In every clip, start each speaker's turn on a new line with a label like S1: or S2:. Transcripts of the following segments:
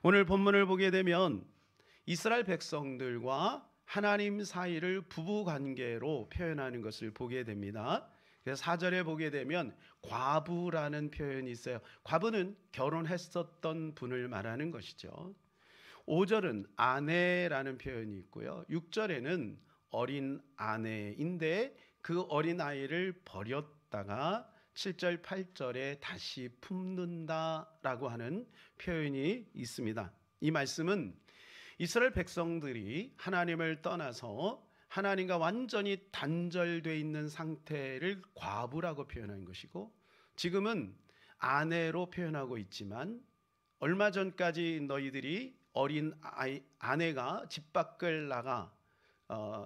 S1: 오늘 본문을 보게 되면 이스라엘 백성들과 하나님 사이를 부부관계로 표현하는 것을 보게 됩니다. 그래서 4절에 보게 되면 과부라는 표현이 있어요. 과부는 결혼했었던 분을 말하는 것이죠. 5절은 아내라는 표현이 있고요. 6절에는 어린 아내인데 그 어린 아이를 버렸다가 7절, 8절에 다시 품는다라고 하는 표현이 있습니다. 이 말씀은 이스라엘 백성들이 하나님을 떠나서 하나님과 완전히 단절되어 있는 상태를 과부라고 표현한 것이고, 지금은 아내로 표현하고 있지만 얼마 전까지 너희들이 어린 아내가 집 밖을 나가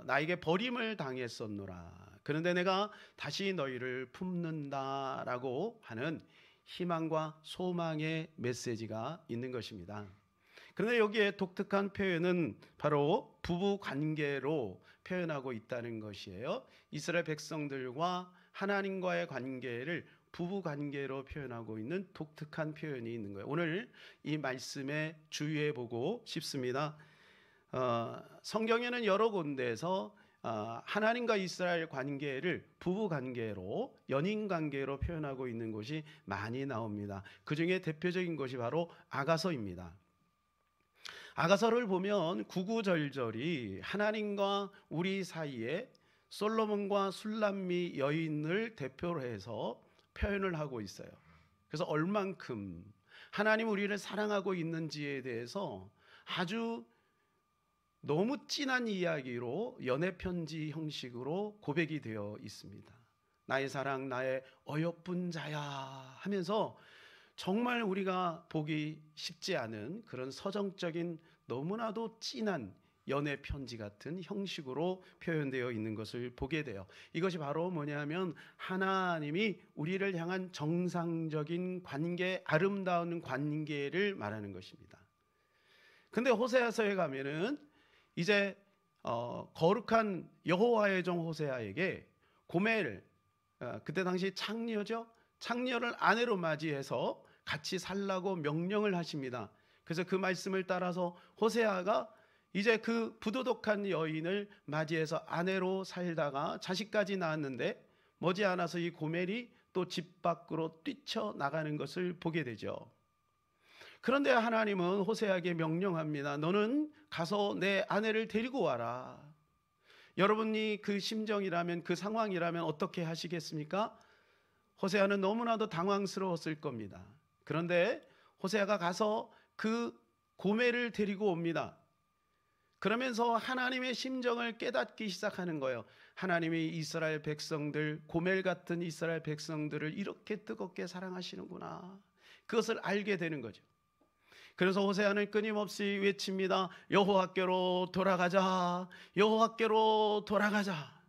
S1: 나에게 버림을 당했었노라. 그런데 내가 다시 너희를 품는다라고 하는 희망과 소망의 메시지가 있는 것입니다. 그런데 여기에 독특한 표현은 바로 부부 관계로 표현하고 있다는 것이에요. 이스라엘 백성들과 하나님과의 관계를 부부 관계로 표현하고 있는 독특한 표현이 있는 거예요. 오늘 이 말씀에 주의해 보고 싶습니다. 성경에는 여러 군데에서 하나님과 이스라엘 관계를 부부 관계로, 연인 관계로 표현하고 있는 곳이 많이 나옵니다. 그 중에 대표적인 것이 바로 아가서입니다. 아가서를 보면 구구절절이 하나님과 우리 사이에 솔로몬과 술람미 여인을 대표로 해서 표현을 하고 있어요. 그래서 얼만큼 하나님 우리를 사랑하고 있는지에 대해서 아주 너무 진한 이야기로 연애편지 형식으로 고백이 되어 있습니다. 나의 사랑, 나의 어여쁜 자야 하면서 정말 우리가 보기 쉽지 않은 그런 서정적인 너무나도 진한 연애 편지 같은 형식으로 표현되어 있는 것을 보게 돼요. 이것이 바로 뭐냐면 하나님이 우리를 향한 정상적인 관계, 아름다운 관계를 말하는 것입니다. 근데 호세아서에 가면은 이제 거룩한 여호와의 종 호세아에게 고멜, 그때 당시 창녀죠. 창녀를 아내로 맞이해서 같이 살라고 명령을 하십니다. 그래서 그 말씀을 따라서 호세아가 이제 그 부도덕한 여인을 맞이해서 아내로 살다가 자식까지 낳았는데 머지않아서 이 고멜이 또 집 밖으로 뛰쳐나가는 것을 보게 되죠. 그런데 하나님은 호세아에게 명령합니다. 너는 가서 내 아내를 데리고 와라. 여러분이 그 심정이라면, 그 상황이라면 어떻게 하시겠습니까? 호세아는 너무나도 당황스러웠을 겁니다. 그런데 호세아가 가서 그 고멜을 데리고 옵니다. 그러면서 하나님의 심정을 깨닫기 시작하는 거예요. 하나님이 이스라엘 백성들, 고멜 같은 이스라엘 백성들을 이렇게 뜨겁게 사랑하시는구나. 그것을 알게 되는 거죠. 그래서 호세아는 끊임없이 외칩니다. 여호와께로 돌아가자. 여호와께로 돌아가자.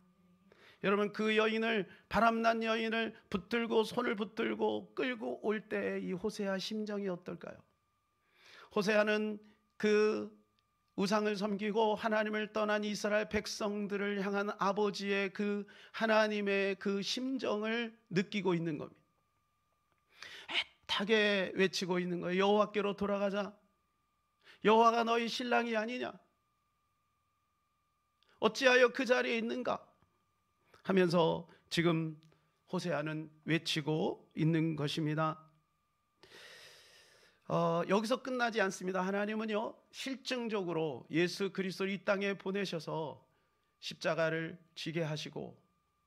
S1: 여러분, 그 여인을, 바람난 여인을 붙들고 손을 붙들고 끌고 올 때 이 호세아 심정이 어떨까요? 호세아는 그 우상을 섬기고 하나님을 떠난 이스라엘 백성들을 향한 아버지의 그 하나님의 그 심정을 느끼고 있는 겁니다. 애타게 외치고 있는 거예요. 여호와께로 돌아가자. 여호와가 너희 신랑이 아니냐? 어찌하여 그 자리에 있는가? 하면서 지금 호세아는 외치고 있는 것입니다. 여기서 끝나지 않습니다. 하나님은요, 실증적으로 예수 그리스도를 이 땅에 보내셔서 십자가를 지게 하시고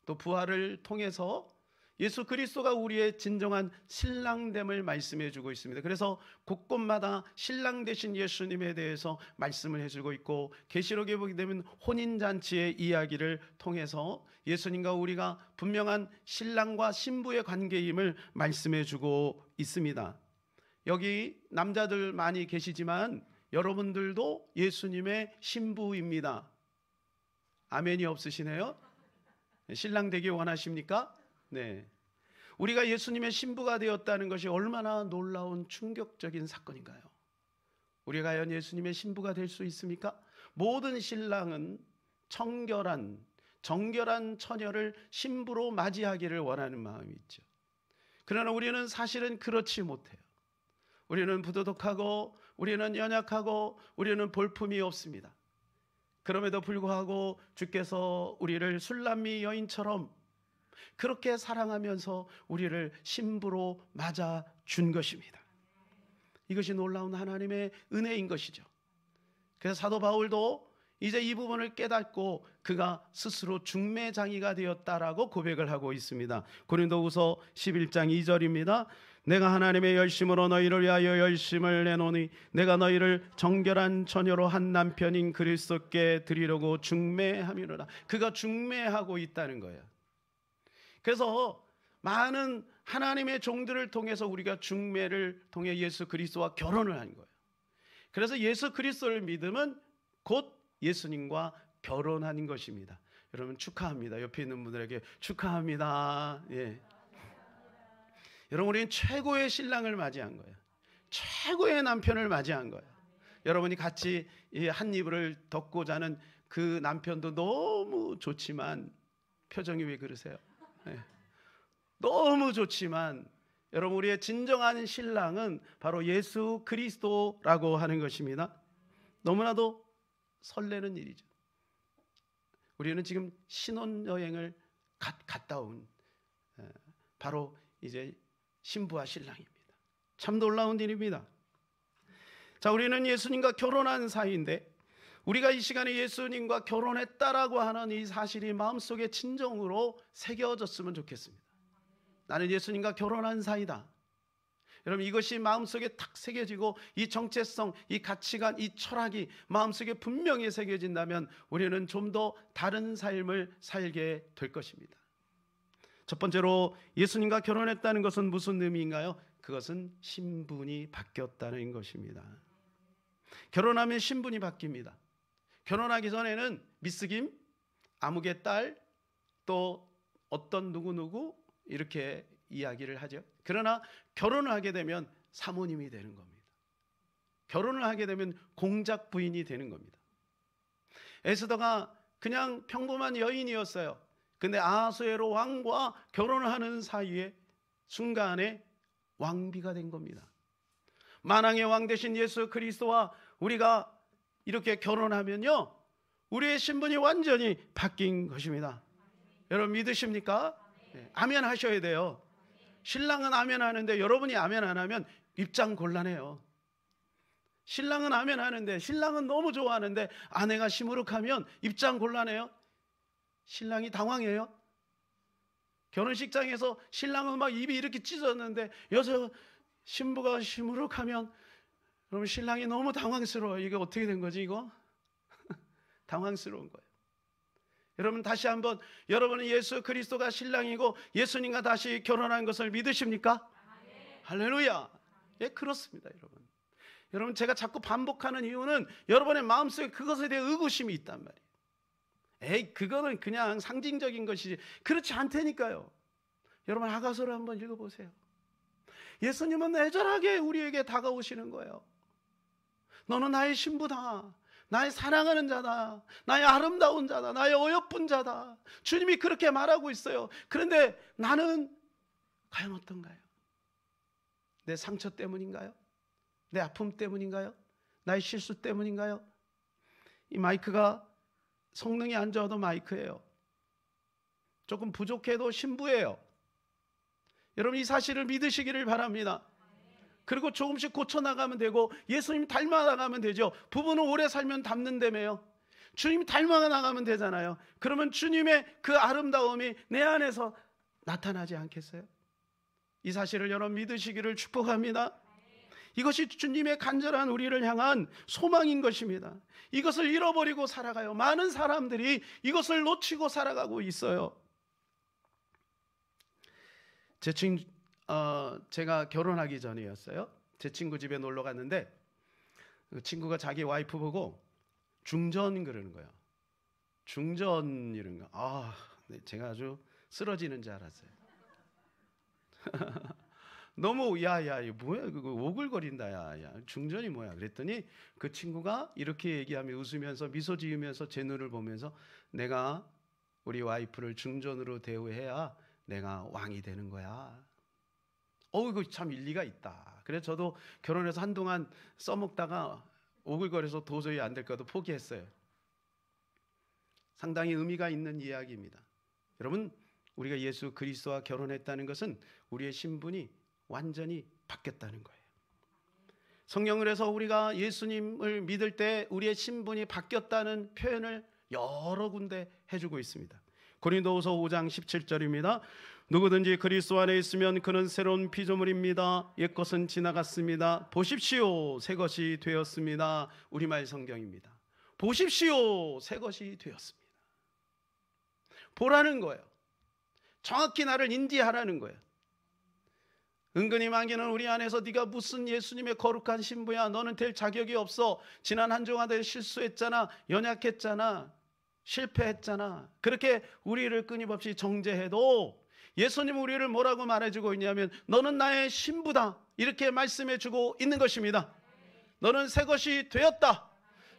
S1: 또 부활을 통해서 예수 그리스도가 우리의 진정한 신랑됨을 말씀해 주고 있습니다. 그래서 곳곳마다 신랑 되신 예수님에 대해서 말씀을 해주고 있고, 계시록에 보게 되면 혼인잔치의 이야기를 통해서 예수님과 우리가 분명한 신랑과 신부의 관계임을 말씀해 주고 있습니다. 여기 남자들 많이 계시지만 여러분들도 예수님의 신부입니다. 아멘이 없으시네요. 신랑 되기 원하십니까? 네. 우리가 예수님의 신부가 되었다는 것이 얼마나 놀라운 충격적인 사건인가요? 우리가 과연 예수님의 신부가 될 수 있습니까? 모든 신랑은 정결한 처녀를 신부로 맞이하기를 원하는 마음이 있죠. 그러나 우리는 사실은 그렇지 못해요. 우리는 부도덕하고 우리는 연약하고 우리는 볼품이 없습니다. 그럼에도 불구하고 주께서 우리를 술람미 여인처럼 그렇게 사랑하면서 우리를 신부로 맞아 준 것입니다. 이것이 놀라운 하나님의 은혜인 것이죠. 그래서 사도 바울도 이제 이 부분을 깨닫고 그가 스스로 중매장이가 되었다라고 고백을 하고 있습니다. 고린도후서 11장 2절입니다. 내가 하나님의 열심으로 너희를 위하여 열심을 내노니 내가 너희를 정결한 처녀로 한 남편인 그리스도께 드리려고 중매함이로라. 그가 중매하고 있다는 거예요. 그래서 많은 하나님의 종들을 통해서 우리가 중매를 통해 예수 그리스도와 결혼을 한 거예요. 그래서 예수 그리스도를 믿으면 곧 예수님과 결혼하는 것입니다. 여러분 축하합니다. 옆에 있는 분들에게 축하합니다. 예. 여러분 우리는 최고의 신랑을 맞이한 거예요. 최고의 남편을 맞이한 거예요. 여러분이 같이 한 이불을 덮고 자는 그 남편도 너무 좋지만 표정이 왜 그러세요? 네. 너무 좋지만 여러분 우리의 진정한 신랑은 바로 예수 그리스도라고 하는 것입니다. 너무나도 설레는 일이죠. 우리는 지금 신혼여행을 갔다 온 바로 이제 신부와 신랑입니다. 참 놀라운 일입니다. 자, 우리는 예수님과 결혼한 사이인데 우리가 이 시간에 예수님과 결혼했다라고 하는 이 사실이 마음속에 진정으로 새겨졌으면 좋겠습니다. 나는 예수님과 결혼한 사이다. 여러분 이것이 마음속에 탁 새겨지고 이 정체성, 이 가치관, 이 철학이 마음속에 분명히 새겨진다면 우리는 좀 더 다른 삶을 살게 될 것입니다. 첫 번째로 예수님과 결혼했다는 것은 무슨 의미인가요? 그것은 신분이 바뀌었다는 것입니다. 결혼하면 신분이 바뀝니다. 결혼하기 전에는 미스김, 아무개 딸, 또 어떤 누구누구 이렇게 이야기를 하죠. 그러나 결혼을 하게 되면 사모님이 되는 겁니다. 결혼을 하게 되면 공작 부인이 되는 겁니다. 에스더가 그냥 평범한 여인이었어요. 근데 아하수에로 왕과 결혼을 하는 사이에 순간에 왕비가 된 겁니다. 만왕의 왕 되신 예수 그리스도와 우리가 이렇게 결혼하면요 우리의 신분이 완전히 바뀐 것입니다. 여러분 믿으십니까? 네, 아멘 하셔야 돼요. 신랑은 아멘 하는데 여러분이 아멘 안 하면 입장 곤란해요. 신랑은 아멘 하는데 신랑은 너무 좋아하는데 아내가 시무룩하면 입장 곤란해요. 신랑이 당황해요. 결혼식장에서 신랑은 막 입이 이렇게 찢었는데 여기서 신부가 시무룩하면 여러분 신랑이 너무 당황스러워요. 이게 어떻게 된 거지 이거? 당황스러운 거예요. 여러분 다시 한번 여러분은 예수 그리스도가 신랑이고 예수님과 다시 결혼한 것을 믿으십니까? 네. 할렐루야. 예, 그렇습니다. 여러분 제가 자꾸 반복하는 이유는 여러분의 마음속에 그것에 대해 의구심이 있단 말이에요. 에이 그거는 그냥 상징적인 것이지 그렇지 않다니까요. 여러분 아가서를 한번 읽어보세요. 예수님은 애절하게 우리에게 다가오시는 거예요. 너는 나의 신부다. 나의 사랑하는 자다. 나의 아름다운 자다. 나의 어여쁜 자다. 주님이 그렇게 말하고 있어요. 그런데 나는 과연 어떤가요? 내 상처 때문인가요? 내 아픔 때문인가요? 나의 실수 때문인가요? 이 마이크가 성능이 안 좋아도 마이크예요. 조금 부족해도 신부예요. 여러분 이 사실을 믿으시기를 바랍니다. 그리고 조금씩 고쳐나가면 되고 예수님 닮아나가면 되죠. 부부는 오래 살면 닮는다며요. 주님이 닮아나가면 되잖아요. 그러면 주님의 그 아름다움이 내 안에서 나타나지 않겠어요? 이 사실을 여러분 믿으시기를 축복합니다. 이것이 주님의 간절한 우리를 향한 소망인 것입니다. 이것을 잃어버리고 살아가요. 많은 사람들이 이것을 놓치고 살아가고 있어요. 제가 결혼하기 전이었어요. 제 친구 집에 놀러 갔는데 그 친구가 자기 와이프 보고 중전 그러는 거예요. 중전 이런 거. 네, 제가 아주 쓰러지는 줄 알았어요. 너무 야야 이거 뭐야 그거 오글거린다 야 중전이 뭐야 그랬더니 그 친구가 이렇게 얘기하며 웃으면서 미소 지으면서 제 눈을 보면서 내가 우리 와이프를 중전으로 대우해야 내가 왕이 되는 거야. 이거 참 일리가 있다. 그래서 저도 결혼해서 한동안 써먹다가 오글거려서 도저히 안 될 거도 포기했어요. 상당히 의미가 있는 이야기입니다. 여러분, 우리가 예수 그리스도와 결혼했다는 것은 우리의 신분이 완전히 바뀌었다는 거예요. 성경을 해서 우리가 예수님을 믿을 때 우리의 신분이 바뀌었다는 표현을 여러 군데 해주고 있습니다. 고린도후서 5장 17절입니다. 누구든지 그리스도 안에 있으면 그는 새로운 피조물입니다. 옛것은 지나갔습니다. 보십시오, 새 것이 되었습니다. 우리말 성경입니다. 보십시오, 새 것이 되었습니다. 보라는 거예요. 정확히 나를 인지하라는 거예요. 은근히 마귀는 우리 안에서 네가 무슨 예수님의 거룩한 신부야, 너는 될 자격이 없어, 지난 한 주간 실수했잖아, 연약했잖아, 실패했잖아, 그렇게 우리를 끊임없이 정죄해도 예수님 우리를 뭐라고 말해주고 있냐면 너는 나의 신부다, 이렇게 말씀해주고 있는 것입니다. 너는 새 것이 되었다.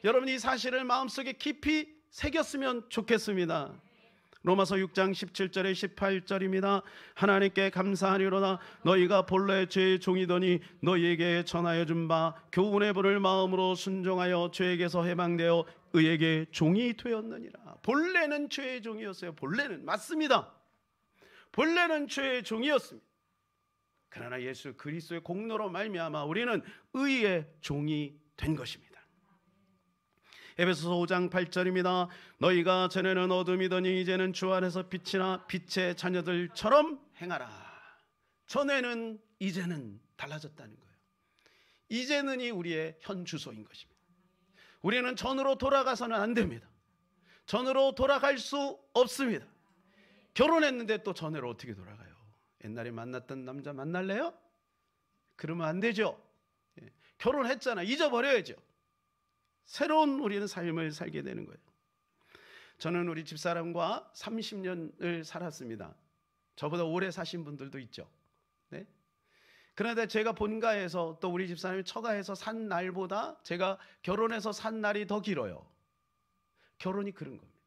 S1: 여러분, 이 사실을 마음속에 깊이 새겼으면 좋겠습니다. 로마서 6장 17절에 18절입니다. 하나님께 감사하리로다. 너희가 본래 죄의 종이더니 너희에게 전하여 준 바 교훈의 불을 마음으로 순종하여 죄에게서 해방되어 의에게 종이 되었느니라. 본래는 죄의 종이었어요. 본래는 맞습니다. 본래는 죄의 종이었습니다. 그러나 예수 그리스도의 공로로 말미암아 우리는 의의 종이 된 것입니다. 에베소서 5장 8절입니다. 너희가 전에는 어둠이더니 이제는 주 안에서 빛이나 빛의 자녀들처럼 행하라. 전에는 이제는 달라졌다는 거예요. 이제는이 우리의 현 주소인 것입니다. 우리는 전으로 돌아가서는 안 됩니다. 전으로 돌아갈 수 없습니다. 결혼했는데 또 전으로 어떻게 돌아가요? 옛날에 만났던 남자 만날래요? 그러면 안 되죠. 결혼했잖아. 잊어버려야죠. 새로운 우리는 삶을 살게 되는 거예요. 저는 우리 집사람과 30년을 살았습니다. 저보다 오래 사신 분들도 있죠. 네? 그런데 제가 본가에서 또 우리 집사람이 처가에서 산 날보다 제가 결혼해서 산 날이 더 길어요. 결혼이 그런 겁니다.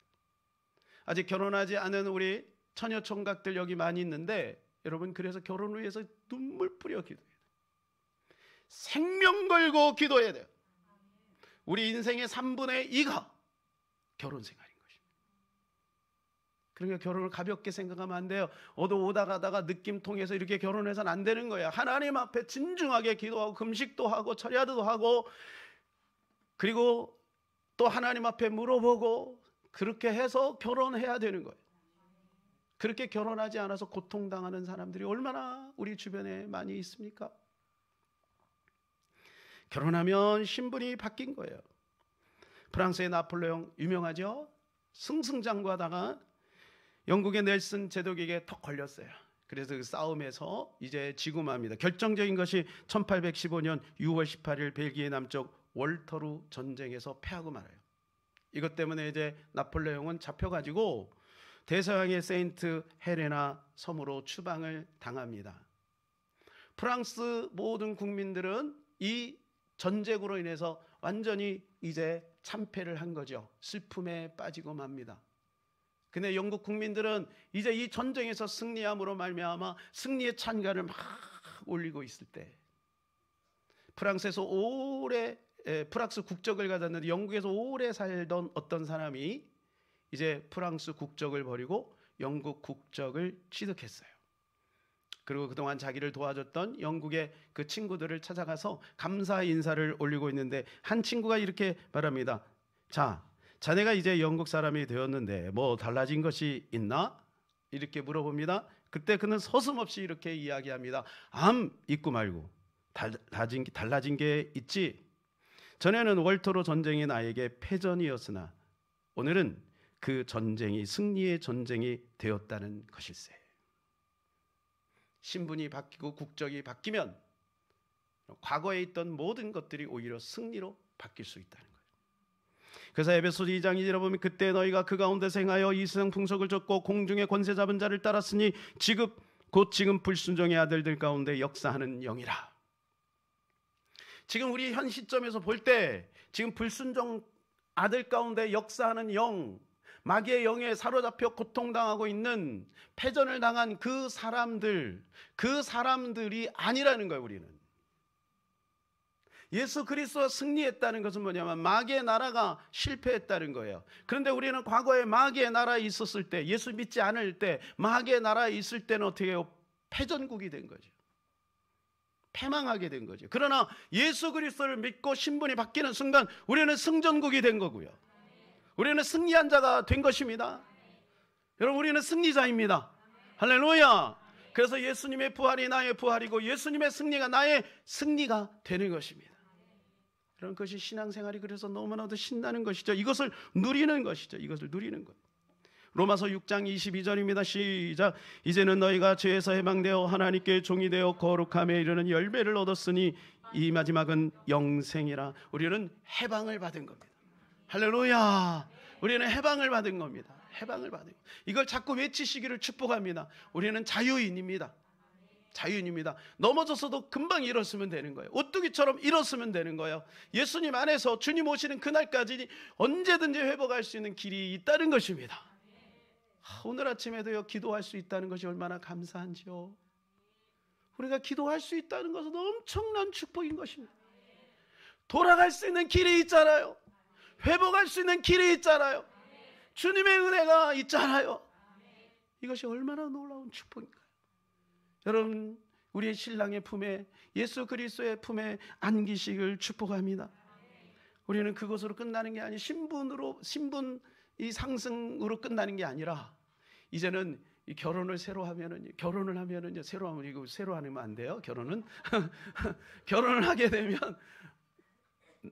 S1: 아직 결혼하지 않은 우리 처녀 총각들 여기 많이 있는데 여러분, 그래서 결혼을 위해서 눈물 뿌려 기도해야 돼요. 생명 걸고 기도해야 돼요. 우리 인생의 3분의 2가 결혼 생활인 것입니다. 그러니까 결혼을 가볍게 생각하면 안 돼요. 오다 가다가 느낌 통해서 이렇게 결혼해서는 안 되는 거예요. 하나님 앞에 진중하게 기도하고 금식도 하고 철야도 하고 그리고 또 하나님 앞에 물어보고 그렇게 해서 결혼해야 되는 거예요. 그렇게 결혼하지 않아서 고통당하는 사람들이 얼마나 우리 주변에 많이 있습니까? 결혼하면 신분이 바뀐 거예요. 프랑스의 나폴레옹 유명하죠? 승승장구하다가 영국의 넬슨 제독에게 턱 걸렸어요. 그래서 그 싸움에서 이제 지고 맙니다. 결정적인 것이 1815년 6월 18일 벨기에 남쪽 월터루 전쟁에서 패하고 말아요. 이것 때문에 이제 나폴레옹은 잡혀가지고 대서양의 세인트 헬레나 섬으로 추방을 당합니다. 프랑스 모든 국민들은 이 전쟁으로 인해서 완전히 이제 참패를 한 거죠. 슬픔에 빠지고 맙니다. 근데 영국 국민들은 이제 이 전쟁에서 승리함으로 말미암아 승리의 찬가를 막 올리고 있을 때 프랑스에서 오래 프랑스 국적을 가졌는데 영국에서 오래 살던 어떤 사람이 이제 프랑스 국적을 버리고 영국 국적을 취득했어요. 그리고 그동안 자기를 도와줬던 영국의 그 친구들을 찾아가서 감사 인사를 올리고 있는데 한 친구가 이렇게 말합니다. 자, 자네가 이제 영국 사람이 되었는데 뭐 달라진 것이 있나? 이렇게 물어봅니다. 그때 그는 서슴없이 이렇게 이야기합니다. 있고 말고 달라진 게 있지. 전에는 월터루 전쟁이 나에게 패전이었으나 오늘은 그 전쟁이 승리의 전쟁이 되었다는 것일세. 신분이 바뀌고 국적이 바뀌면 과거에 있던 모든 것들이 오히려 승리로 바뀔 수 있다는 거예요. 그래서 에베소서 2장 2절에 보면 그때 너희가 그 가운데서 행하여 이 세상 풍속을 쫓고 공중의 권세 잡은 자를 따랐으니 지금 불순종의 아들들 가운데 역사하는 영이라. 지금 우리 현 시점에서 볼 때 지금 불순종 아들 가운데 역사하는 영, 마귀의 영에 사로잡혀 고통당하고 있는 패전을 당한 그 사람들이 아니라는 거예요. 우리는 예수 그리스도가 승리했다는 것은 뭐냐면 마귀의 나라가 실패했다는 거예요. 그런데 우리는 과거에 마귀의 나라에 있었을 때, 예수 믿지 않을 때, 마귀의 나라에 있을 때는 어떻게 해요? 패전국이 된 거죠. 패망하게 된 거죠. 그러나 예수 그리스도를 믿고 신분이 바뀌는 순간 우리는 승전국이 된 거고요. 우리는 승리한 자가 된 것입니다. 여러분, 우리는 승리자입니다. 할렐루야. 그래서 예수님의 부활이 나의 부활이고 예수님의 승리가 나의 승리가 되는 것입니다. 그런 것이 신앙생활이 그래서 너무나도 신나는 것이죠. 이것을 누리는 것이죠. 이것을 누리는 것. 로마서 6장 22절입니다. 시작. 이제는 너희가 죄에서 해방되어 하나님께 종이 되어 거룩함에 이르는 열매를 얻었으니 이 마지막은 영생이라. 우리는 해방을 받은 겁니다. 할렐루야. 우리는 해방을 받은 겁니다. 해방을 받은 것. 이걸 자꾸 외치시기를 축복합니다. 우리는 자유인입니다. 자유인입니다. 넘어져서도 금방 일었으면 되는 거예요. 오뚜기처럼 일었으면 되는 거예요. 예수님 안에서 주님 오시는 그날까지 언제든지 회복할 수 있는 길이 있다는 것입니다. 오늘 아침에도요, 기도할 수 있다는 것이 얼마나 감사한지요. 우리가 기도할 수 있다는 것은 엄청난 축복인 것입니다. 돌아갈 수 있는 길이 있잖아요. 회복할 수 있는 길이 있잖아요. 주님의 은혜가 있잖아요. 이것이 얼마나 놀라운 축복인가요? 여러분, 우리의 신랑의 품에, 예수 그리스도의 품에 안기시길 축복합니다. 우리는 그것으로 끝나는 게 아니, 신분 이 상승으로 끝나는 게 아니라 이제는 이 결혼을 새로 하면은, 새로 하면, 이거 새로 하면 안 돼요. 결혼은 결혼을 하게 되면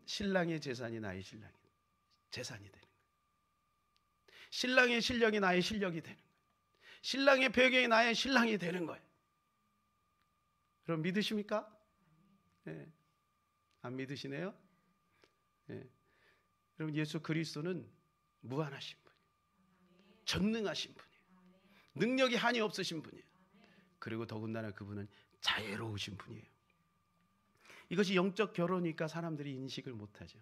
S1: 신랑의 재산이 나의 신랑의 재산이 되는 거예요. 신랑의 실력이 나의 실력이 되는 거예요. 신랑의 배경이 나의 신랑이 되는 거예요. 그럼 믿으십니까? 네. 안 믿으시네요? 네. 여러분, 예수 그리스도는 무한하신 분이에요. 전능하신 분이에요. 능력이 한이 없으신 분이에요. 그리고 더군다나 그분은 자애로우신 분이에요. 이것이 영적 결혼이니까 사람들이 인식을 못하죠.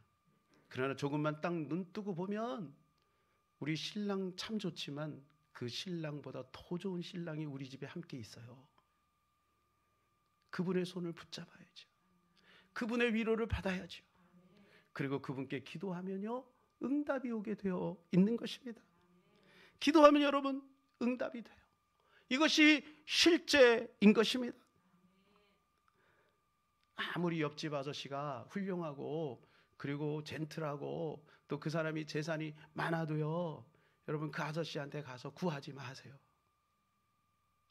S1: 그러나 조금만 딱 눈 뜨고 보면 우리 신랑 참 좋지만 그 신랑보다 더 좋은 신랑이 우리 집에 함께 있어요. 그분의 손을 붙잡아야죠. 그분의 위로를 받아야죠. 그리고 그분께 기도하면요, 응답이 오게 되어 있는 것입니다. 기도하면 여러분, 응답이 돼요. 이것이 실제인 것입니다. 아무리 옆집 아저씨가 훌륭하고 그리고 젠틀하고 또 그 사람이 재산이 많아도요, 여러분, 그 아저씨한테 가서 구하지 마세요.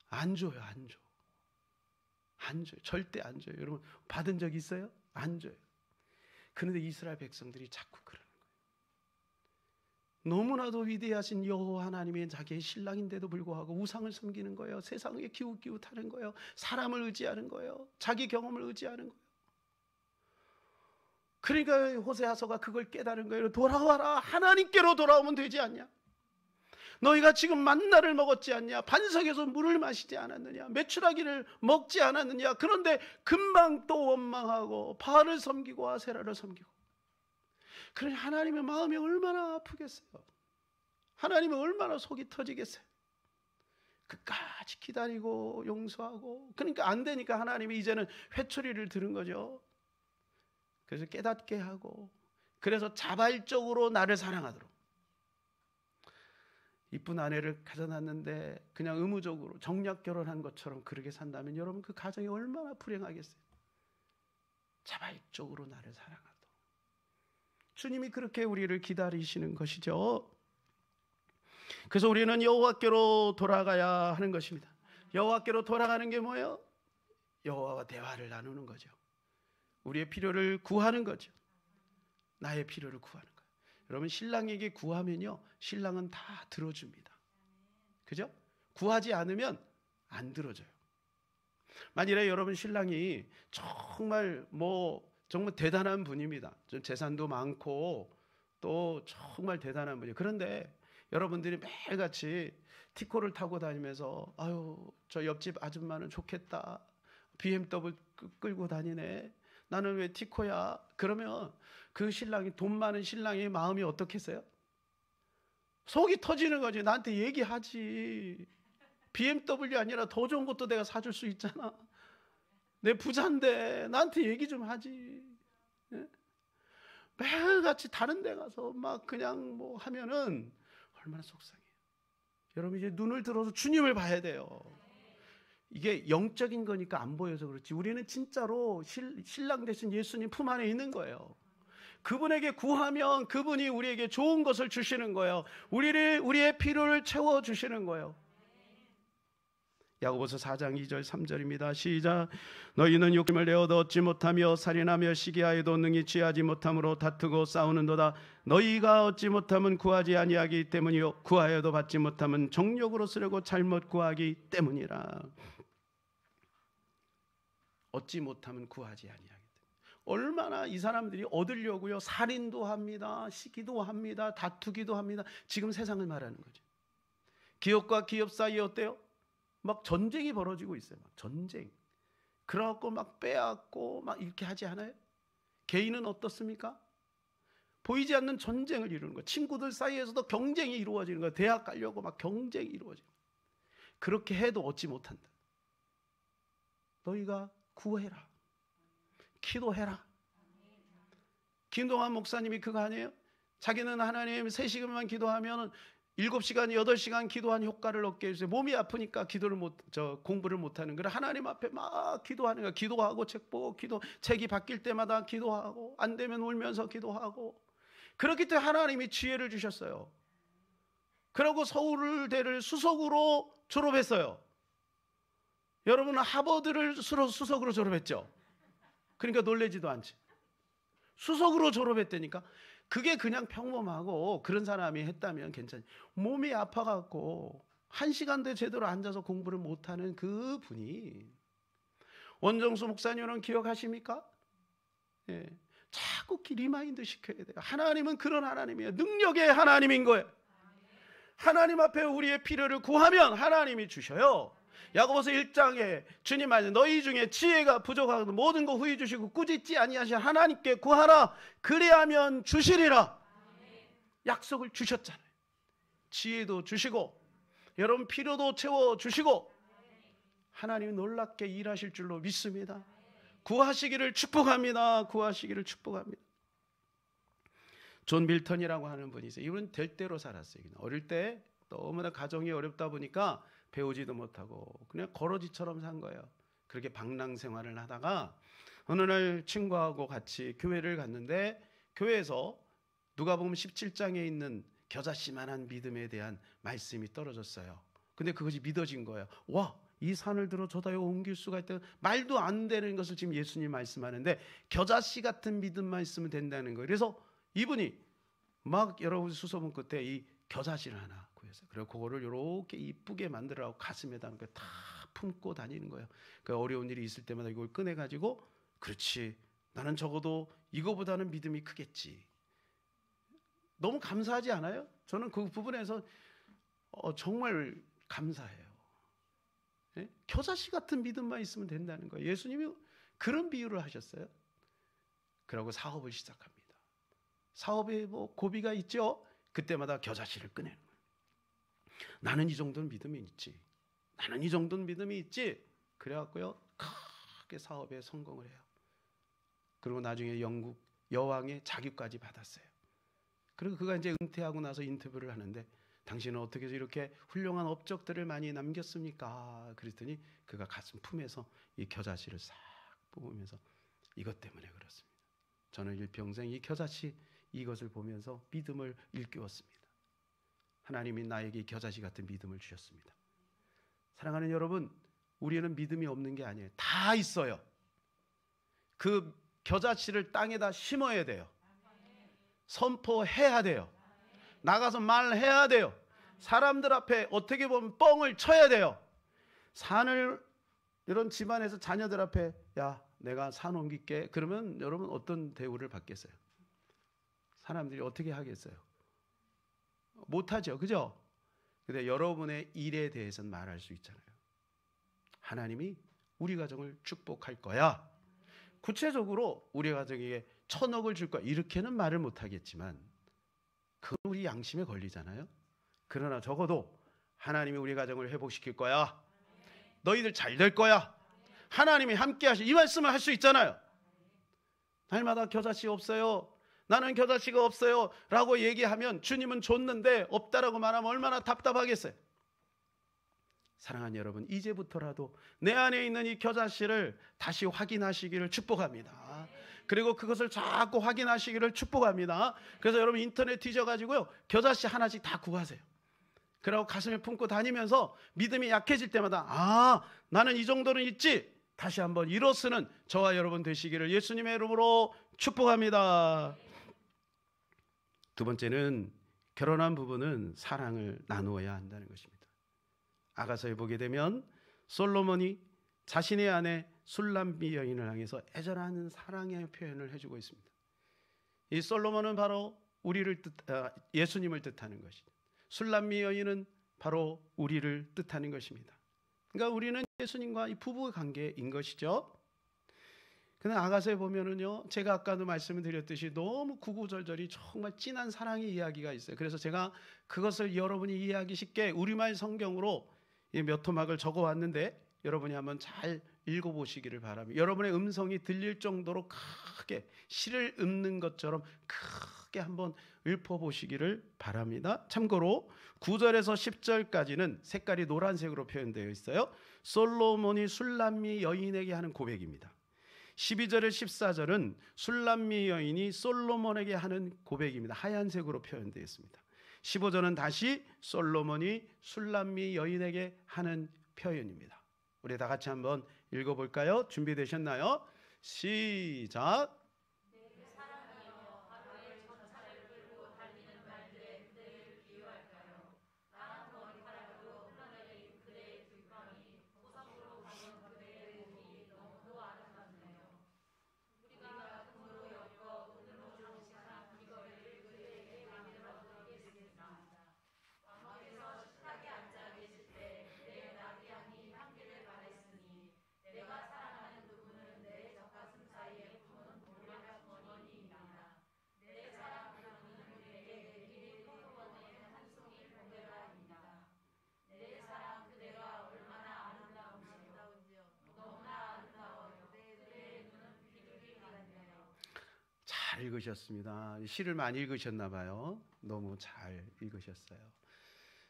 S1: 안 줘요. 안 줘요. 절대 안 줘요. 여러분, 받은 적 있어요? 안 줘요. 그런데 이스라엘 백성들이 자꾸 그러는 거예요. 너무나도 위대하신 여호와 하나님의 자기의 신랑인데도 불구하고 우상을 섬기는 거예요. 세상에 기웃기웃하는 거예요. 사람을 의지하는 거예요. 자기 경험을 의지하는 거예요. 그러니까 호세아서가 그걸 깨달은 거예요. 돌아와라. 하나님께로 돌아오면 되지 않냐? 너희가 지금 만나를 먹었지 않냐? 반석에서 물을 마시지 않았느냐? 메추라기를 먹지 않았느냐? 그런데 금방 또 원망하고 바알을 섬기고 아세라를 섬기고. 그러니 하나님의 마음이 얼마나 아프겠어요? 하나님은 얼마나 속이 터지겠어요? 끝까지 기다리고 용서하고. 그러니까 안 되니까 하나님이 이제는 회초리를 들은 거죠. 그래서 깨닫게 하고, 그래서 자발적으로 나를 사랑하도록. 이쁜 아내를 가져놨는데 그냥 의무적으로 정략 결혼한 것처럼 그렇게 산다면 여러분, 그 가정이 얼마나 불행하겠어요? 자발적으로 나를 사랑하도록. 주님이 그렇게 우리를 기다리시는 것이죠. 그래서 우리는 여호와께로 돌아가야 하는 것입니다. 여호와께로 돌아가는 게 뭐예요? 여호와와 대화를 나누는 거죠. 우리의 필요를 구하는 거죠. 나의 필요를 구하는 거예요. 여러분, 신랑에게 구하면요, 신랑은 다 들어줍니다. 그죠? 구하지 않으면 안 들어줘요. 만일에 여러분 신랑이 정말 정말 대단한 분입니다. 좀 재산도 많고 또 정말 대단한 분이에요. 그런데 여러분들이 매일같이 티코를 타고 다니면서 아유, 저 옆집 아줌마는 좋겠다. BMW 끌고 다니네. 나는 왜 티코야? 그러면 그 신랑이, 돈 많은 신랑의 마음이 어떻겠어요? 속이 터지는 거지. 나한테 얘기하지. BMW 아니라 더 좋은 것도 내가 사줄 수 있잖아. 내 부자인데 나한테 얘기 좀 하지. 매일같이 다른 데 가서 막 그냥 뭐 하면은 얼마나 속상해요. 여러분 이제 눈을 들어서 주님을 봐야 돼요. 이게 영적인 거니까 안 보여서 그렇지 우리는 진짜로 신랑 되신 예수님 품 안에 있는 거예요. 그분에게 구하면 그분이 우리에게 좋은 것을 주시는 거예요. 우리의 필요를 채워주시는 거예요. 야고보서 4장 2절 3절입니다. 시작. 너희는 욕심을 내어도 얻지 못하며 살인하며 시기하여도 능히 취하지 못함으로 다투고 싸우는도다. 너희가 얻지 못하면 구하지 아니하기 때문이요 구하여도 받지 못하면 정욕으로 쓰려고 잘못 구하기 때문이라. 얻지 못하면 구하지 아니하기 때문에. 얼마나 이 사람들이 얻으려고요 살인도 합니다, 시기도 합니다, 다투기도 합니다. 지금 세상을 말하는 거죠. 기업과 기업 사이에 어때요? 막 전쟁이 벌어지고 있어요. 막 전쟁. 그래갖고 막 빼앗고 막 이렇게 하지 않아요? 개인은 어떻습니까? 보이지 않는 전쟁을 이루는 거예요. 친구들 사이에서도 경쟁이 이루어지는 거예요. 대학 가려고 막 경쟁이 이루어지는 거예요. 그렇게 해도 얻지 못한다. 너희가 구해라. 기도해라. 김동환 목사님이 그거 아니에요? 자기는 하나님 3시간만 기도하면 7시간, 8시간 기도한 효과를 얻게 해주세요. 몸이 아프니까 공부를 못하는 거예요. 하나님 앞에 막 기도하는 거예요. 기도하고 책 보고 책이 바뀔 때마다 기도하고 안 되면 울면서 기도하고. 그렇기 때문에 하나님이 지혜를 주셨어요. 그러고 서울대를 수석으로 졸업했어요. 여러분은 하버드를 수석으로 졸업했죠? 그러니까 놀라지도 않지. 수석으로 졸업했다니까. 그게 그냥 평범하고 그런 사람이 했다면 괜찮아요. 몸이 아파갖고 1시간도 제대로 앉아서 공부를 못하는 그 분이, 원정수 목사님은 기억하십니까? 예. 자꾸 리마인드 시켜야 돼요. 하나님은 그런 하나님이에요. 능력의 하나님인 거예요. 하나님 앞에 우리의 필요를 구하면 하나님이 주셔요. 야고보서 1장에 주님 말씀, 너희 중에 지혜가 부족하거든 모든 거 후히 주시고 꾸짖지 아니하신 하나님께 구하라. 그리하면 주시리라. 약속을 주셨잖아요. 지혜도 주시고 여러분 필요도 채워주시고 하나님이 놀랍게 일하실 줄로 믿습니다. 구하시기를 축복합니다. 구하시기를 축복합니다. 존 밀턴이라고 하는 분이 있어요. 이분은 될 대로 살았어요. 어릴 때 너무나 가정이 어렵다 보니까 배우지도 못하고 그냥 거러지처럼 산 거예요. 그렇게 방랑 생활을 하다가 어느 날 친구하고 같이 교회를 갔는데 교회에서 누가복음 17장에 있는 겨자씨만한 믿음에 대한 말씀이 떨어졌어요. 근데 그것이 믿어진 거예요. 와, 이 산을 들어 저다요 옮길 수가 있다. 말도 안 되는 것을 지금 예수님 말씀하는데 겨자씨 같은 믿음만 있으면 된다는 거예요. 그래서 이분이 막 여러분 수소문 끝에 이 겨자씨를 하나 구해서 그리고 그거를 이렇게 이쁘게 만들어갖고 가슴에다 다 품고 다니는 거예요. 그 어려운 일이 있을 때마다 이걸 꺼내가지고 그렇지, 나는 적어도 이거보다는 믿음이 크겠지. 너무 감사하지 않아요? 저는 그 부분에서 정말 감사해요. 예? 겨자씨 같은 믿음만 있으면 된다는 거예요. 예수님이 그런 비유를 하셨어요. 그러고 사업을 시작합니다. 사업에 뭐 고비가 있죠. 그때마다 겨자씨를 꺼내는 거예요. 나는 이 정도는 믿음이 있지. 나는 이 정도는 믿음이 있지. 그래갖고요 크게 사업에 성공을 해요. 그리고 나중에 영국 여왕의 자격까지 받았어요. 그리고 그가 이제 은퇴하고 나서 인터뷰를 하는데 당신은 어떻게 해서 이렇게 훌륭한 업적들을 많이 남겼습니까? 그랬더니 그가 가슴 품에서 이 겨자씨를 싹 뽑으면서 이것 때문에 그렇습니다. 저는 일평생 이 겨자씨 이것을 보면서 믿음을 일깨웠습니다. 하나님이 나에게 이 겨자씨 같은 믿음을 주셨습니다. 사랑하는 여러분, 우리는 믿음이 없는 게 아니에요. 다 있어요. 그 겨자씨를 땅에다 심어야 돼요. 선포해야 돼요. 나가서 말해야 돼요. 사람들 앞에 어떻게 보면 뻥을 쳐야 돼요. 산을 이런 집안에서 자녀들 앞에 야 내가 산 옮길게 그러면 여러분 어떤 대우를 받겠어요? 사람들이 어떻게 하겠어요? 못하죠. 그죠? 근데 여러분의 일에 대해서는 말할 수 있잖아요. 하나님이 우리 가정을 축복할 거야. 구체적으로 우리 가정에게 1,000억을 줄 거야. 이렇게는 말을 못하겠지만 그건 우리 양심에 걸리잖아요. 그러나 적어도 하나님이 우리 가정을 회복시킬 거야. 너희들 잘 될 거야. 하나님이 함께 하시 이 말씀을 할 수 있잖아요. 날마다 겨자씨 없어요. 나는 겨자씨가 없어요 라고 얘기하면 주님은 줬는데 없다라고 말하면 얼마나 답답하겠어요. 사랑하는 여러분, 이제부터라도 내 안에 있는 이 겨자씨를 다시 확인하시기를 축복합니다. 그리고 그것을 자꾸 확인하시기를 축복합니다. 그래서 여러분 인터넷 뒤져가지고요, 겨자씨 하나씩 다 구하세요. 그리고 가슴에 품고 다니면서 믿음이 약해질 때마다 나는 이 정도는 있지, 다시 한번 일어서는 저와 여러분 되시기를 예수님의 이름으로 축복합니다. 두 번째는 결혼한 부부는 사랑을 나누어야 한다는 것입니다. 아가서에 보게 되면 솔로몬이 자신의 아내 술람미 여인을 향해서 애절한 사랑의 표현을 해주고 있습니다. 이 솔로몬은 바로 예수님을 뜻하는 것이죠. 술람미 여인은 바로 우리를 뜻하는 것입니다. 그러니까 우리는 예수님과 이 부부 관계인 것이죠. 근데 아가서에 보면은요, 제가 아까도 말씀을 드렸듯이 너무 구구절절이 정말 진한 사랑의 이야기가 있어요. 그래서 제가 그것을 여러분이 이해하기 쉽게 우리말 성경으로 몇 토막을 적어 왔는데 여러분이 한번 잘 읽어보시기를 바랍니다. 여러분의 음성이 들릴 정도로 크게 시를 읊는 것처럼 크게 한번 읊어보시기를 바랍니다. 참고로 9절에서 10절까지는 색깔이 노란색으로 표현되어 있어요. 솔로몬이 술람미 여인에게 하는 고백입니다. 12절에 14절은 술람미 여인이 솔로몬에게 하는 고백입니다. 하얀색으로 표현되어 있습니다. 15절은 다시 솔로몬이 술람미 여인에게 하는 표현입니다. 우리 다 같이 한번 읽어볼까요? 준비되셨나요? 시작. 잘 읽으셨습니다. 시를 많이 읽으셨나 봐요. 너무 잘 읽으셨어요.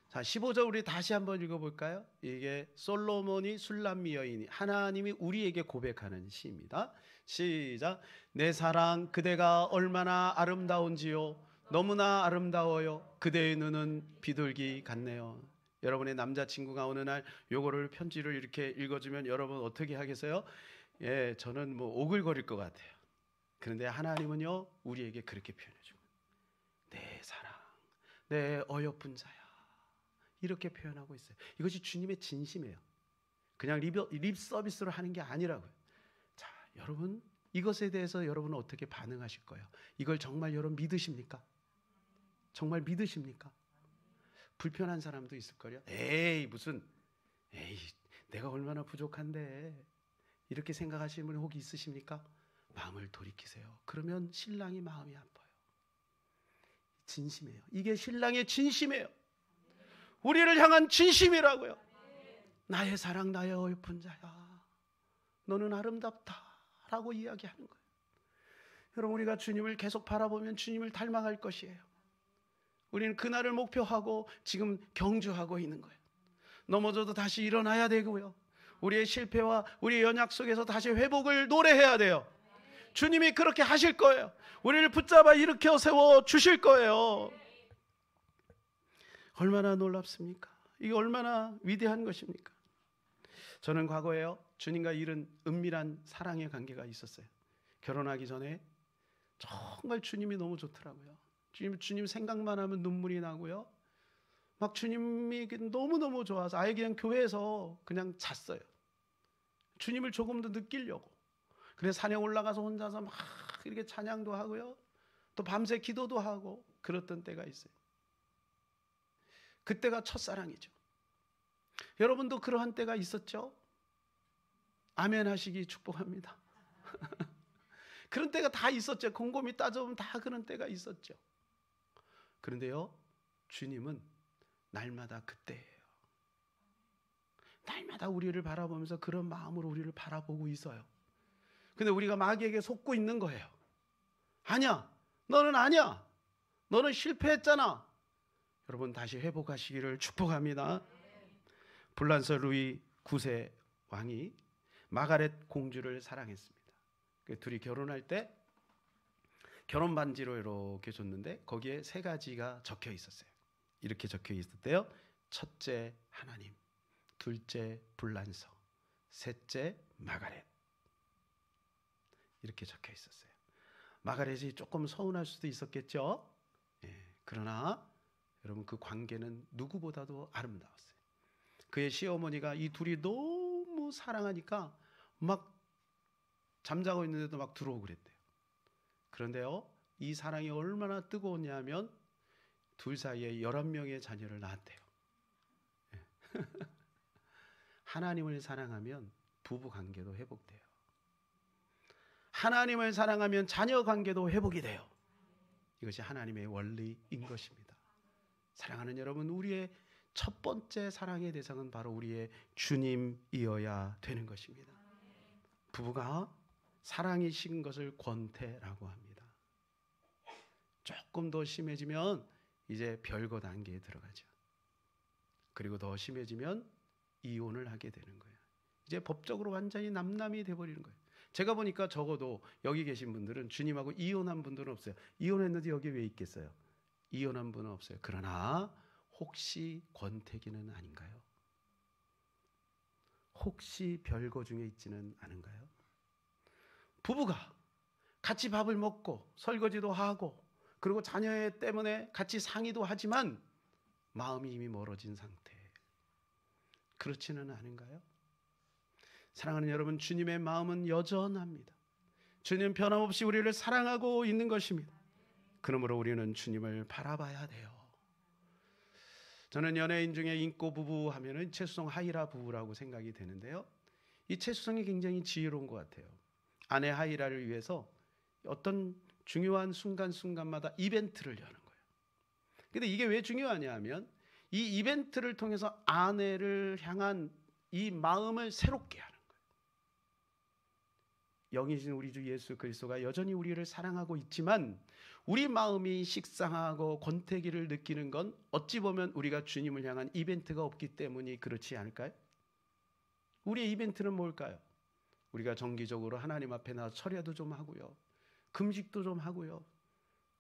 S1: 자, 15절 우리 다시 한번 읽어볼까요? 이게 솔로몬이 술람미 여인이 하나님이 우리에게 고백하는 시입니다. 시작. 내 사랑 그대가 얼마나 아름다운지요, 너무나 아름다워요. 그대의 눈은 비둘기 같네요. 여러분의 남자친구가 어느 날 요거를 편지를 이렇게 읽어주면 여러분 어떻게 하겠어요? 예, 저는 뭐 오글거릴 것 같아요. 그런데 하나님은요, 우리에게 그렇게 표현해주고, 내 사랑, 내 어여쁜 자야, 이렇게 표현하고 있어요. 이것이 주님의 진심이에요. 그냥 립 서비스로 하는 게 아니라고요. 자, 여러분, 이것에 대해서 여러분은 어떻게 반응하실 거예요? 이걸 정말 여러분 믿으십니까? 정말 믿으십니까? 불편한 사람도 있을 거예요. 에이, 내가 얼마나 부족한데, 이렇게 생각하시는 분 혹 있으십니까? 마음을 돌이키세요. 그러면 신랑이 마음이 아파요. 진심이에요. 이게 신랑의 진심이에요. 우리를 향한 진심이라고요. 나의 사랑, 나의 어여쁜 자야, 너는 아름답다 라고 이야기하는 거예요. 여러분, 우리가 주님을 계속 바라보면 주님을 닮아갈 것이에요. 우리는 그날을 목표하고 지금 경주하고 있는 거예요. 넘어져도 다시 일어나야 되고요, 우리의 실패와 우리의 연약 속에서 다시 회복을 노래해야 돼요. 주님이 그렇게 하실 거예요. 우리를 붙잡아 일으켜 세워 주실 거예요. 얼마나 놀랍습니까? 이게 얼마나 위대한 것입니까? 저는 과거에요, 주님과 이런 은밀한 사랑의 관계가 있었어요. 결혼하기 전에 정말 주님이 너무 좋더라고요. 주님 생각만 하면 눈물이 나고요, 막 주님이 너무너무 좋아서 아예 그냥 교회에서 그냥 잤어요. 주님을 조금 더 느끼려고. 그래서 산에 올라가서 혼자서 막 이렇게 찬양도 하고요, 또 밤새 기도도 하고 그랬던 때가 있어요. 그때가 첫사랑이죠. 여러분도 그러한 때가 있었죠? 아멘 하시기 축복합니다. 그런 때가 다 있었죠. 곰곰이 따져보면 다 그런 때가 있었죠. 그런데요, 주님은 날마다 그때예요. 날마다 우리를 바라보면서 그런 마음으로 우리를 바라보고 있어요. 근데 우리가 마귀에게 속고 있는 거예요. 아니야, 너는 아니야. 너는 실패했잖아. 여러분 다시 회복하시기를 축복합니다. 불란서 루이 9세 왕이 마가렛 공주를 사랑했습니다. 둘이 결혼할 때 결혼 반지로 이렇게 줬는데 거기에 세 가지가 적혀 있었어요. 이렇게 적혀 있었대요. 첫째 하나님, 둘째 불란서, 셋째 마가렛. 이렇게 적혀 있었어요. 마가렛이 조금 서운할 수도 있었겠죠. 그러나 여러분 그 관계는 누구보다도 아름다웠어요. 그의 시어머니가 이 둘이 너무 사랑하니까 막 잠자고 있는데도 막 들어오고 그랬대요. 그런데요, 이 사랑이 얼마나 뜨거웠냐면 둘 사이에 11명의 자녀를 낳았대요. 하나님을 사랑하면 부부 관계도 회복돼요. 하나님을 사랑하면 자녀 관계도 회복이 돼요. 이것이 하나님의 원리인 것입니다. 사랑하는 여러분, 우리의 첫 번째 사랑의 대상은 바로 우리의 주님이어야 되는 것입니다. 부부가 사랑이 식은 것을 권태라고 합니다. 조금 더 심해지면 이제 별거 단계에 들어가죠. 그리고 더 심해지면 이혼을 하게 되는 거예요. 이제 법적으로 완전히 남남이 돼버리는 거예요. 제가 보니까 적어도 여기 계신 분들은 주님하고 이혼한 분들은 없어요. 이혼했는데 여기 왜 있겠어요? 이혼한 분은 없어요. 그러나 혹시 권태기는 아닌가요? 혹시 별거 중에 있지는 않은가요? 부부가 같이 밥을 먹고 설거지도 하고 그리고 자녀 때문에 같이 상의도 하지만 마음이 이미 멀어진 상태. 그렇지는 않은가요? 사랑하는 여러분, 주님의 마음은 여전합니다. 주님 변함없이 우리를 사랑하고 있는 것입니다. 그러므로 우리는 주님을 바라봐야 돼요. 저는 연예인 중에 인고 부부 하면은 최수성 하이라 부부라고 생각이 되는데요. 이 최수성이 굉장히 지혜로운 것 같아요. 아내 하이라를 위해서 어떤 중요한 순간순간마다 이벤트를 여는 거예요. 근데 이게 왜 중요하냐 하면 이 이벤트를 통해서 아내를 향한 이 마음을 새롭게 하는 거예요. 영이신 우리 주 예수 그리스도가 여전히 우리를 사랑하고 있지만 우리 마음이 식상하고 권태기를 느끼는 건 어찌 보면 우리가 주님을 향한 이벤트가 없기 때문이 그렇지 않을까요? 우리의 이벤트는 뭘까요? 우리가 정기적으로 하나님 앞에 나와서 철야도 좀 하고요. 금식도 좀 하고요.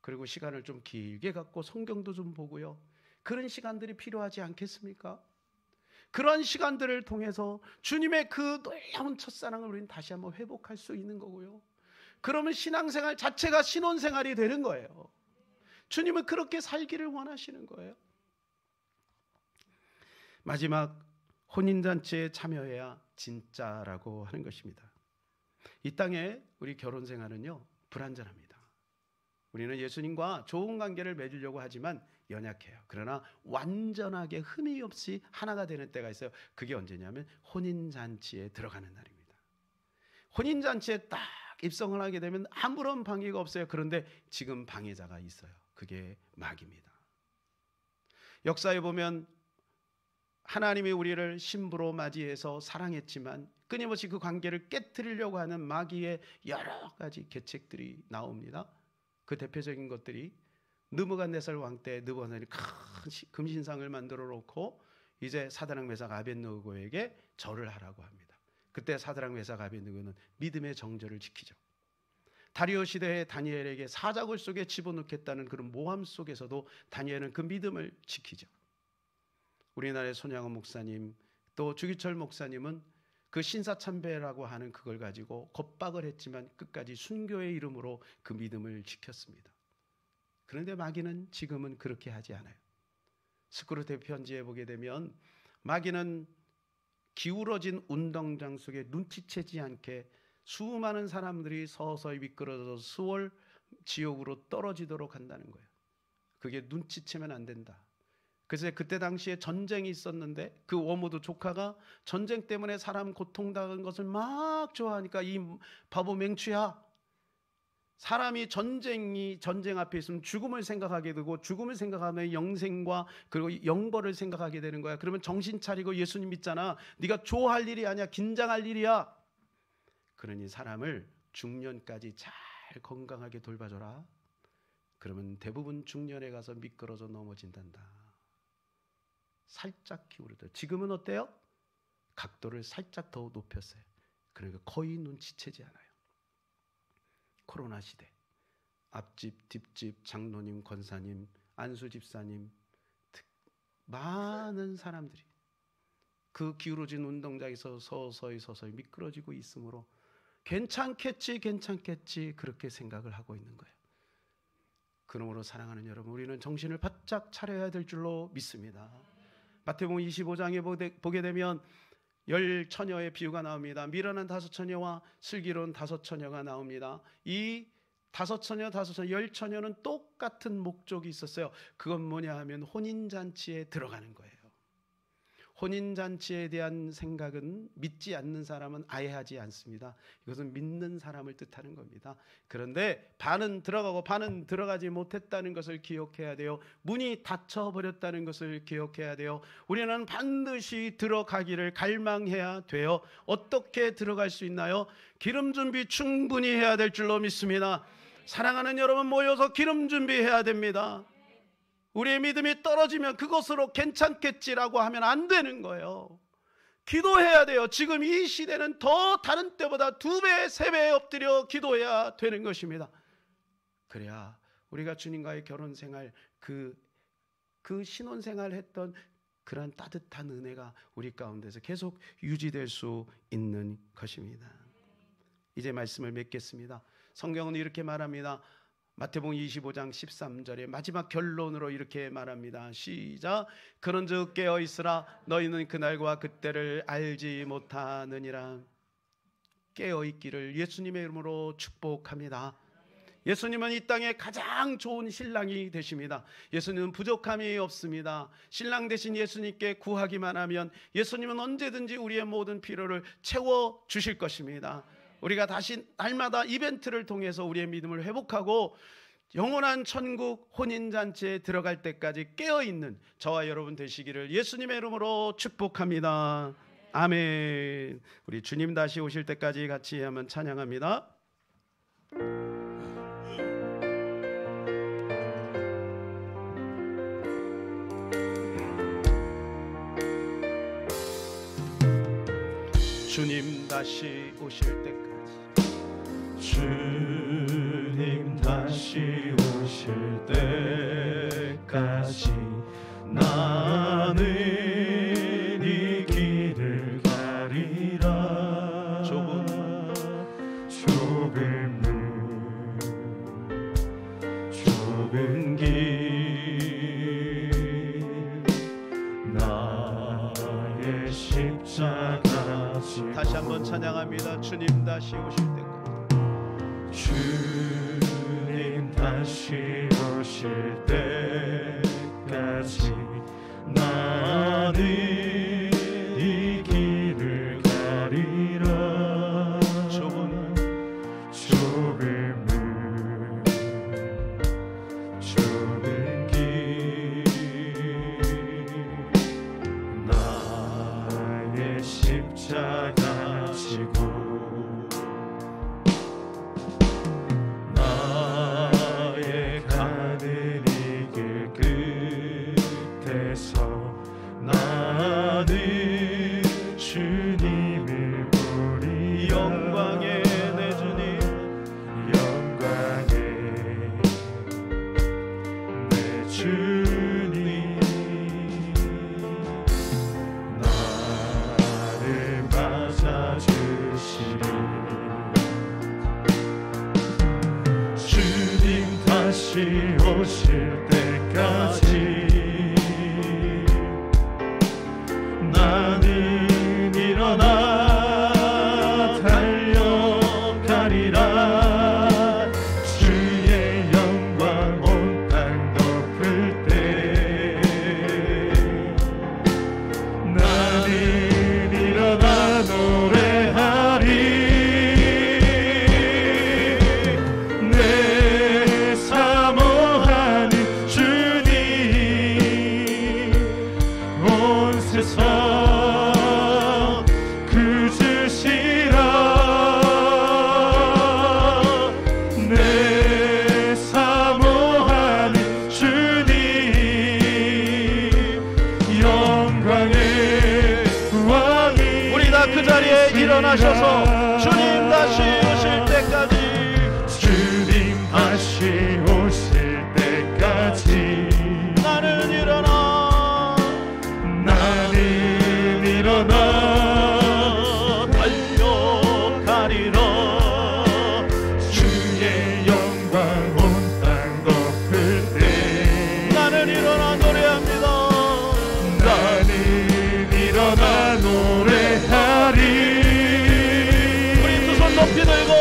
S1: 그리고 시간을 좀 길게 갖고 성경도 좀 보고요. 그런 시간들이 필요하지 않겠습니까? 그런 시간들을 통해서 주님의 그 놀라운 첫사랑을 우리는 다시 한번 회복할 수 있는 거고요. 그러면 신앙생활 자체가 신혼생활이 되는 거예요. 주님은 그렇게 살기를 원하시는 거예요. 마지막 혼인잔치에 참여해야 진짜라고 하는 것입니다. 이 땅에 우리 결혼생활은요 불완전합니다. 우리는 예수님과 좋은 관계를 맺으려고 하지만 연약해요. 그러나 완전하게 흠이 없이 하나가 되는 때가 있어요. 그게 언제냐면 혼인잔치에 들어가는 날입니다. 혼인잔치에 딱 입성을 하게 되면 아무런 방해가 없어요. 그런데 지금 방해자가 있어요. 그게 마귀입니다. 역사에 보면 하나님이 우리를 신부로 맞이해서 사랑했지만 끊임없이 그 관계를 깨트리려고 하는 마귀의 여러 가지 계책들이 나옵니다. 그 대표적인 것들이 느부갓네살 왕 때 느부갓네살이 큰 금신상을 만들어 놓고 이제 사드락 메삭 아벳느고에게 절을 하라고 합니다. 그때 사드락 메삭 아벳느고는 믿음의 정절을 지키죠. 다리오 시대의 다니엘에게 사자굴 속에 집어넣겠다는 그런 모함 속에서도 다니엘은 그 믿음을 지키죠. 우리나라의 손양원 목사님 또 주기철 목사님은 그 신사참배라고 하는 그걸 가지고 겁박을 했지만 끝까지 순교의 이름으로 그 믿음을 지켰습니다. 그런데 마귀는 지금은 그렇게 하지 않아요. 스크루테 편지에 보게 되면 마귀는 기울어진 운동장 속에 눈치채지 않게 수많은 사람들이 서서히 미끄러져서 수월 지옥으로 떨어지도록 한다는 거예요. 그게 눈치채면 안 된다. 그래서 그때 당시에 전쟁이 있었는데 그 워무드 조카가 전쟁 때문에 사람 고통당한 것을 막 좋아하니까 이 바보 맹추야, 사람이 전쟁 앞에 있으면 죽음을 생각하게 되고 죽음을 생각하면 영생과 그리고 영벌을 생각하게 되는 거야. 그러면 정신 차리고 예수님 믿잖아. 네가 좋아할 일이 아니야. 긴장할 일이야. 그러니 사람을 중년까지 잘 건강하게 돌봐줘라. 그러면 대부분 중년에 가서 미끄러져 넘어진단다. 살짝 기울어도. 지금은 어때요? 각도를 살짝 더 높였어요. 그러니까 거의 눈치채지 않아요. 코로나 시대, 앞집, 뒷집, 장로님, 권사님, 안수 집사님, 많은 사람들이 그 기울어진 운동장에서 서서히 미끄러지고 있으므로 괜찮겠지 그렇게 생각을 하고 있는 거예요. 그러므로 사랑하는 여러분, 우리는 정신을 바짝 차려야 될 줄로 믿습니다. 마태복음 25장에 보게 되면 10처녀의 비유가 나옵니다. 미련한 5처녀와 슬기로운 5처녀가 나옵니다. 이 5처녀, 10처녀는 똑같은 목적이 있었어요. 그건 뭐냐 하면 혼인잔치에 들어가는 거예요. 혼인잔치에 대한 생각은 믿지 않는 사람은 아예 하지 않습니다. 이것은 믿는 사람을 뜻하는 겁니다. 그런데 반은 들어가고 반은 들어가지 못했다는 것을 기억해야 돼요. 문이 닫혀버렸다는 것을 기억해야 돼요. 우리는 반드시 들어가기를 갈망해야 돼요. 어떻게 들어갈 수 있나요? 기름 준비 충분히 해야 될 줄로 믿습니다. 사랑하는 여러분, 모여서 기름 준비해야 됩니다. 우리의 믿음이 떨어지면 그것으로 괜찮겠지라고 하면 안 되는 거예요. 기도해야 돼요. 지금 이 시대는 더 다른 때보다 2배, 3배 엎드려 기도해야 되는 것입니다. 그래야 우리가 주님과의 결혼생활, 그 신혼생활 했던 그런 따뜻한 은혜가 우리 가운데서 계속 유지될 수 있는 것입니다. 이제 말씀을 맺겠습니다. 성경은 이렇게 말합니다. 마태복음 25장 13절에 마지막 결론으로 이렇게 말합니다. 시작. 그런즉 깨어 있으라. 너희는 그날과 그때를 알지 못하느니라. 깨어 있기를 예수님의 이름으로 축복합니다. 예수님은 이 땅에 가장 좋은 신랑이 되십니다. 예수님은 부족함이 없습니다. 신랑 되신 예수님께 구하기만 하면 예수님은 언제든지 우리의 모든 필요를 채워주실 것입니다. 우리가 다시 날마다 이벤트를 통해서 우리의 믿음을 회복하고 영원한 천국 혼인잔치에 들어갈 때까지 깨어있는 저와 여러분 되시기를 예수님의 이름으로 축복합니다. 아멘. 우리 주님 다시 오실 때까지 같이 한번 찬양합니다. 주님 다시 오실 때까지,
S2: 주님 다시 오실 때까지 나는 이 길을 가리라. 좁은 길 나의 십자가
S1: 다시 한번 찬양합니다. 주님 다시 오실 때까지,
S2: 주님 다시 오실 때까지 나는 이 길을 가리라. 좁은 길 나의 십자가 지고 나의 가는 이 길 끝에서 나는 주님을 부리라.
S1: 영광의 내 주님,
S2: 영광의 내 주님, 나를 맞아주시리. 주님 다시 오실 때까지 나는 일어나 달려가리라. 주의 영광 온 땅 덮을 때 나는 일어나 노래하리. 내 사모하는 주님, 온 세상 그 주시라.
S1: 인도하셔서 주님 다시 오실 때까지,
S2: 주님 다시 오실 때까지
S1: 나는 일어나 달려가리라.
S2: 주의 영광 온 땅 덮을 때
S1: 나는 일어나 노래합니다.
S2: 나는 일어나 노래하리.
S1: 우리 두 손 높이 들고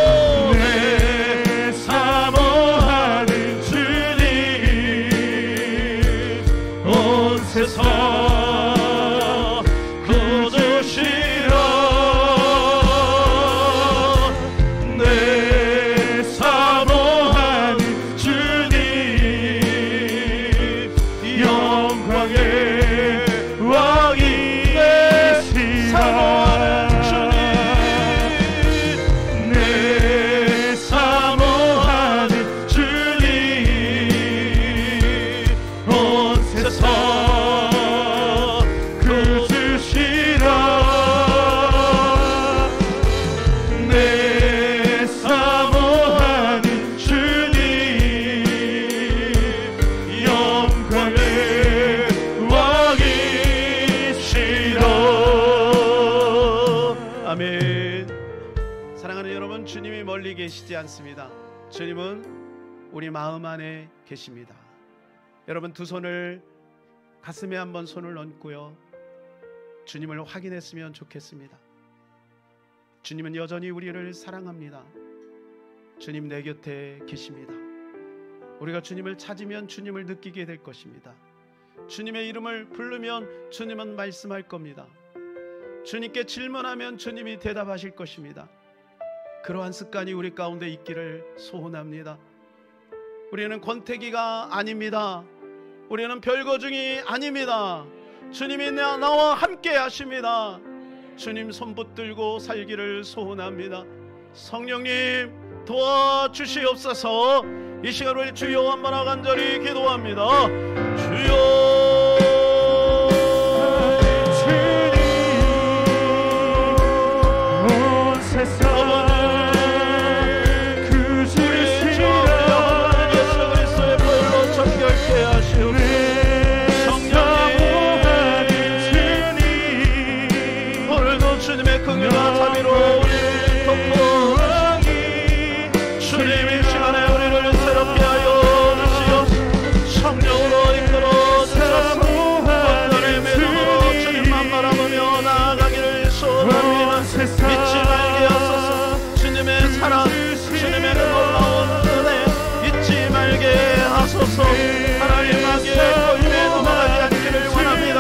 S2: 내 사모하는 주님 온 세상
S1: 거두시라.
S2: 내 사모하는 주님 영광의 왕이 되시라. 내 사모하는 주님 온 세상 거두시라. 내 사모하는 주님 영광의 왕이시라.
S1: 아멘. 사랑하는 여러분, 주님이 멀리 계시지 않습니다. 주님은 우리 마음 안에 계십니다. 여러분, 두 손을 가슴에 한번 손을 얹고요, 주님을 확인했으면 좋겠습니다. 주님은 여전히 우리를 사랑합니다. 주님 내 곁에 계십니다. 우리가 주님을 찾으면 주님을 느끼게 될 것입니다. 주님의 이름을 부르면 주님은 말씀할 겁니다. 주님께 질문하면 주님이 대답하실 것입니다. 그러한 습관이 우리 가운데 있기를 소원합니다. 우리는 권태기가 아닙니다. 우리는 별거중이 아닙니다. 주님이 나와 함께 하십니다. 주님 손 붙들고 살기를 소원합니다. 성령님 도와주시옵소서. 이 시간 우리 주여 한번 간절히 기도합니다. 주여, 하나님 마귀의 권위에 넘어가지 않기를 원합니다.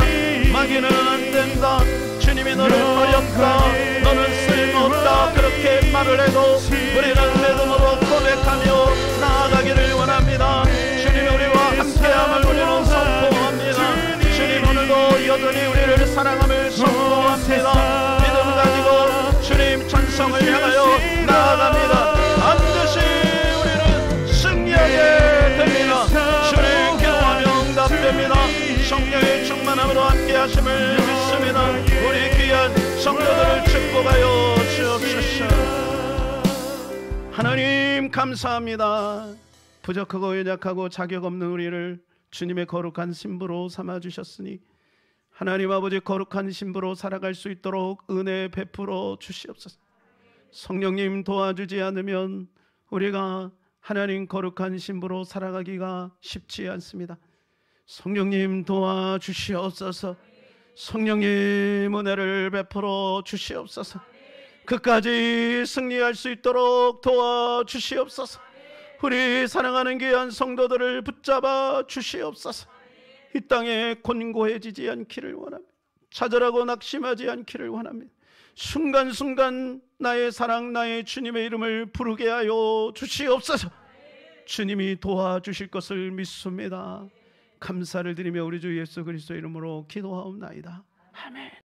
S1: 마귀는 안 된다, 주님이 너를 버렸다, 너는 쓸모없다, 그렇게 말을 해도 우리는 믿음으로 고백하며 나아가기를 원합니다. 주님이 우리와 함께함을 우리는 선포합니다. 주님 오늘도 여전히 우리를 사랑함을 선포합니다. 믿음 가지고 주님 천성을 향하여 나아갑니다. 반드시 우리는 승리하게 됩니다. 주님 기도하며 응답됩니다. 성령의 충만함으로 함께 하심을 믿습니다. 우리 귀한 성도들을 축복하여 주옵소서. 하나님 감사합니다. 부족하고 연약하고 자격 없는 우리를 주님의 거룩한 신부로 삼아주셨으니 하나님 아버지 거룩한 신부로 살아갈 수 있도록 은혜 베풀어 주시옵소서. 성령님 도와주지 않으면 우리가 하나님 거룩한 신부로 살아가기가 쉽지 않습니다. 성령님 도와주시옵소서. 성령님 은혜를 베풀어 주시옵소서. 끝까지 승리할 수 있도록 도와주시옵소서. 우리 사랑하는 귀한 성도들을 붙잡아 주시옵소서. 이 땅에 곤고해지지 않기를 원합니다. 좌절하고 낙심하지 않기를 원합니다. 순간순간 나의 사랑, 나의 주님의 이름을 부르게 하여 주시옵소서. 주님이 도와주실 것을 믿습니다. 감사를 드리며 우리 주 예수 그리스도 이름으로 기도하옵나이다. 아멘.